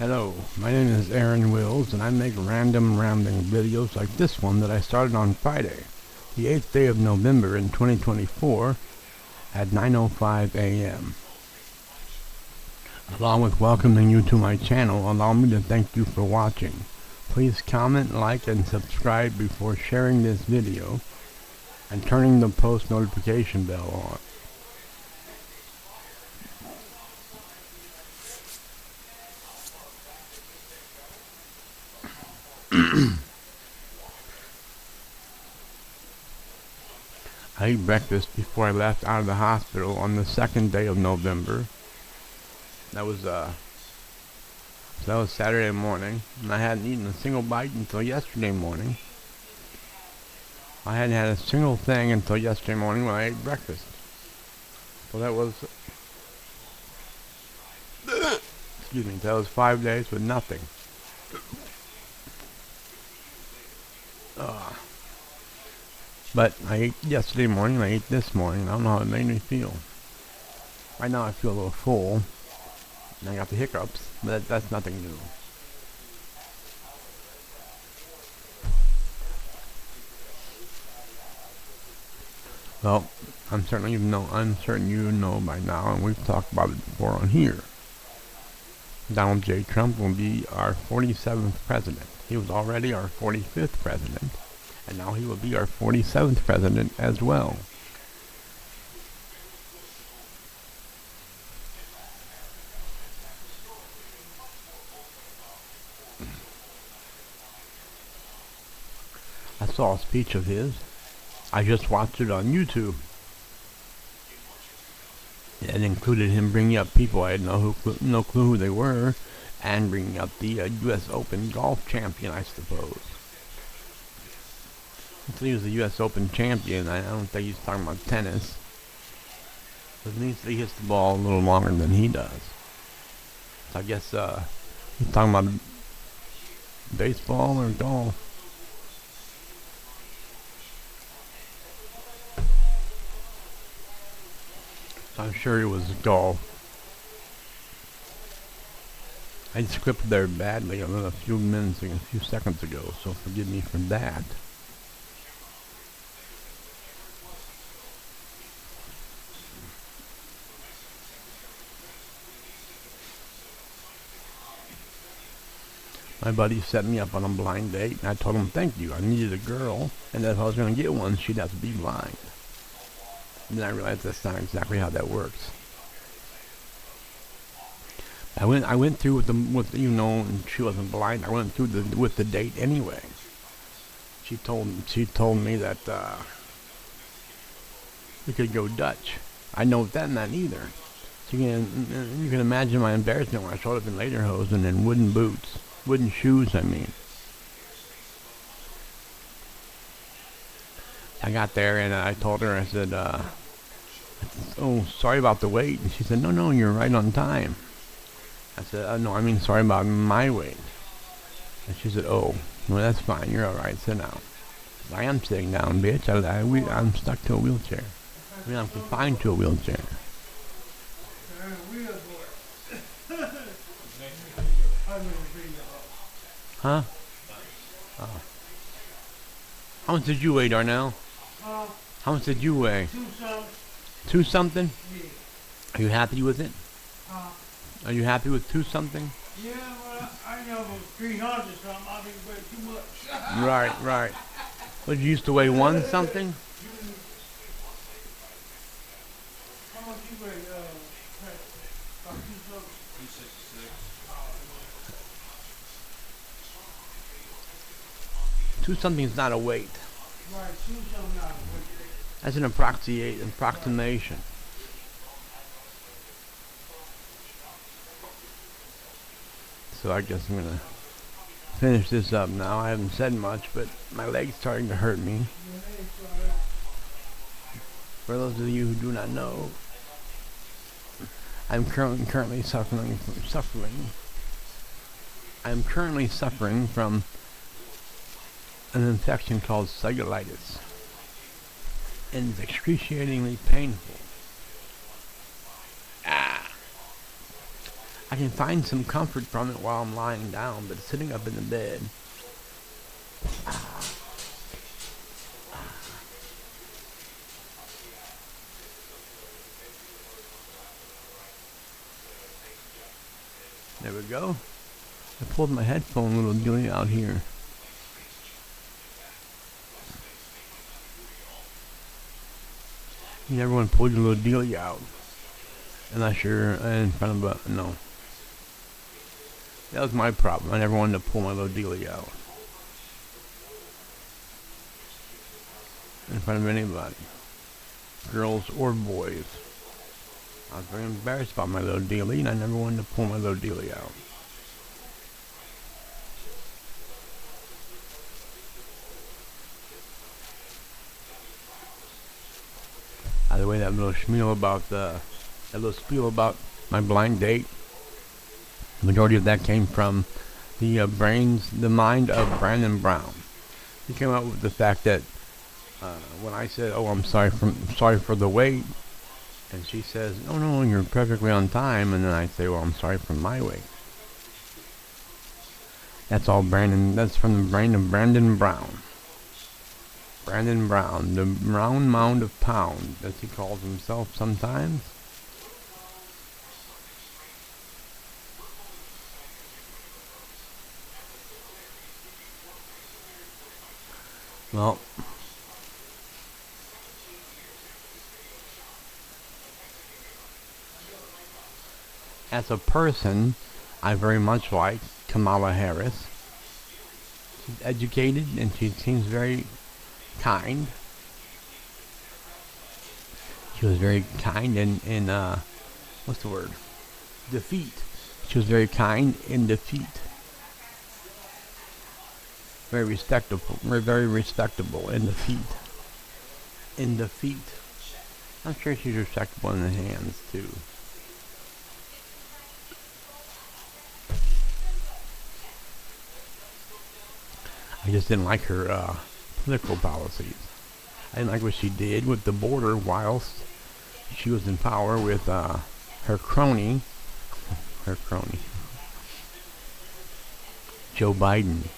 Hello, my name is Aaron Wills, and I make random rambling videos like this one that I started on Friday, the 8th day of November in 2024 at 9:05 a.m. Along with welcoming you to my channel, allow me to thank you for watching. Please comment, like, and subscribe before sharing this video and turning the post notification bell on. I ate breakfast before I left out of the hospital on the 2nd day of November. That was Saturday morning, and I hadn't eaten a single bite until yesterday morning. I hadn't had a single thing until yesterday morning when I ate breakfast. So that was, that was 5 days with nothing. But I ate yesterday morning, and I ate this morning. I don't know how it made me feel. Right now I feel a little full, and I got the hiccups, but that's nothing new. Well, I'm certain you know by now, and we've talked about it before on here. Donald J. Trump will be our 47th president. He was already our 45th president, and now he will be our 47th president as well. I saw a speech of his. I just watched it on YouTube. It included him bringing up people I had no clue who they were, and bringing up the U.S. Open golf champion, I suppose. Since he was the U.S. Open champion, I don't think he's talking about tennis. It means that he hits the ball a little longer than he does. So I guess he's talking about baseball or golf. I'm sure it was golf. I scripted there badly a few seconds ago, so forgive me for that. My buddy set me up on a blind date, and I told him thank you. I needed a girl, and if I was going to get one, she'd have to be blind. And then I realized that's not exactly how that works. I went through with and she wasn't blind. I went through with the date anyway. She told me that we could go Dutch. I know what that meant either. So you can imagine my embarrassment when I showed up in lederhosen and wooden shoes. I mean. I got there and I told her, I said, oh, sorry about the wait. And she said, no, you're right on time. I said, no, I mean, sorry about my wait. And she said, oh, well, that's fine. You're all right. Sit down. I am sitting down, bitch. I'm stuck to a wheelchair. I mean, I'm confined to a wheelchair. Huh? Oh. How much did you weigh, Darnell? How much did you weigh? 2 something? Yeah. Are you happy with it? Are you happy with 2 something? Yeah, well, I know 300 something. I think way too much. Right. But you used to weigh 1 something? How much you weigh? About 266. 2 something is not a weight. Right, 2 something not a weight. That's an approximation. So I guess I'm gonna finish this up now. I haven't said much, but my leg's starting to hurt me. For those of you who do not know, I'm currently suffering. I'm currently suffering from an infection called cellulitis, and it's excruciatingly painful. I can find some comfort from it while I'm lying down, but sitting up in the bed. There we go. I pulled my headphone little dealie out here. You never want to pull your little dealie out unless you're in front of a no. That was my problem. I never wanted to pull my little dealie out in front of anybody, girls or boys. I was very embarrassed about my little dealie, and I never wanted to pull my little dealie out. By the way, that little spiel about my blind date, the majority of that came from the mind of Brandon Brown. He came up with the fact that when I said, "Oh, I'm sorry for the wait," and she says, "No, you're perfectly on time," and then I say, "Well, I'm sorry for my wait." That's all Brandon. That's from the brain of Brandon Brown. Brandon Brown, the round mound of pound, as he calls himself sometimes. Well, as a person, I very much like Kamala Harris. She's educated and she seems very kind. She was very kind in what's the word? Defeat. She was very kind in defeat. Very respectable in defeat. In defeat. I'm sure she's respectable in the hands too. I just didn't like her political policies. I didn't like what she did with the border whilst she was in power with her crony, Joe Biden.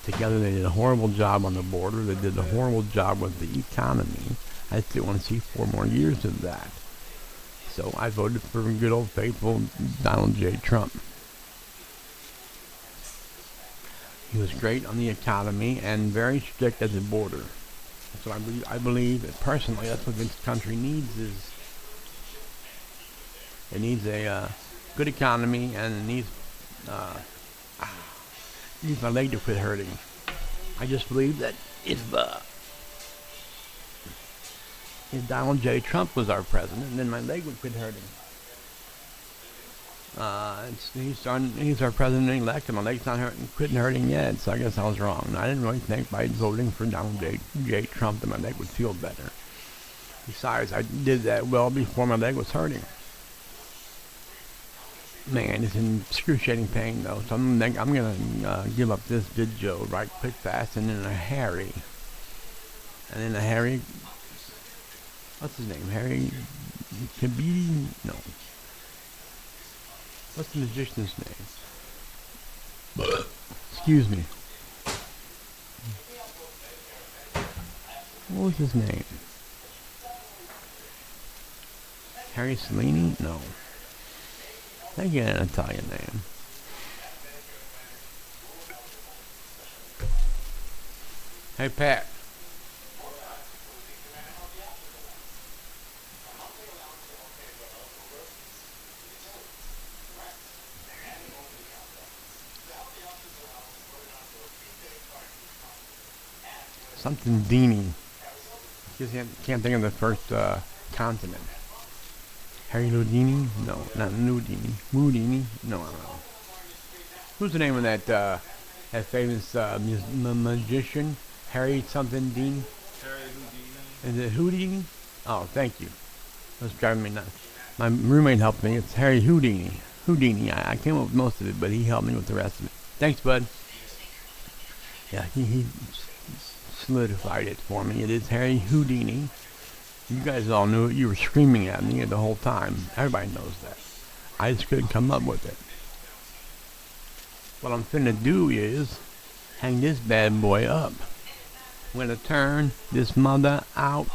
Together they did a horrible job on the border. They did a horrible job with the economy. I still want to see 4 more years of that. So I voted for good old faithful Donald J. Trump. He was great on the economy and very strict at the border. That's what I believe. I believe that personally, that's what this country needs. It needs a good economy, and it needs my leg to quit hurting. I just believe that if Donald J. Trump was our president, then my leg would quit hurting. He's our president-elect, and my leg's not quitting hurting yet, so I guess I was wrong. I didn't really think by voting for Donald J. Trump that my leg would feel better. Besides, I did that well before my leg was hurting. Man, it's in excruciating pain, though, so I'm gonna give up this video right quick, fast, and in a hurry. What's his name? Harry Kabidi? No. What's the magician's name? Excuse me. What was his name? Harry Cellini? No. I get an Italian name. Hey, Pat. Something Dini. Just can't think of the first continent. Harry Houdini? No, not Houdini. Houdini? No, I don't know. Who's the name of that famous magician? Harry something Dean? Harry Houdini. Is it Houdini? Oh, thank you. That's driving me nuts. My roommate helped me. It's Harry Houdini. Houdini. I came up with most of it, but he helped me with the rest of it. Thanks, bud. Yeah, he solidified it for me. It is Harry Houdini. You guys all knew it. You were screaming at me the whole time. Everybody knows that. I just couldn't come up with it. What I'm finna do is hang this bad boy up. I'm gonna turn this mother out.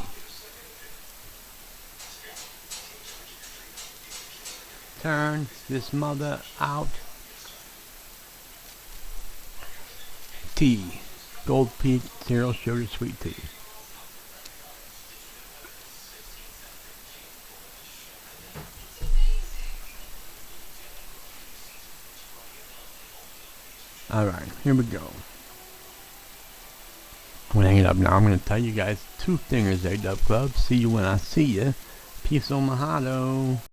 Turn this mother out. Tea. Gold Peak Zero Sugar Sweet Tea. Alright, here we go. I'm gonna hang it up now. I'm gonna tell you guys two thingers, A-Dub Club. See you when I see you. Peace on Mahalo.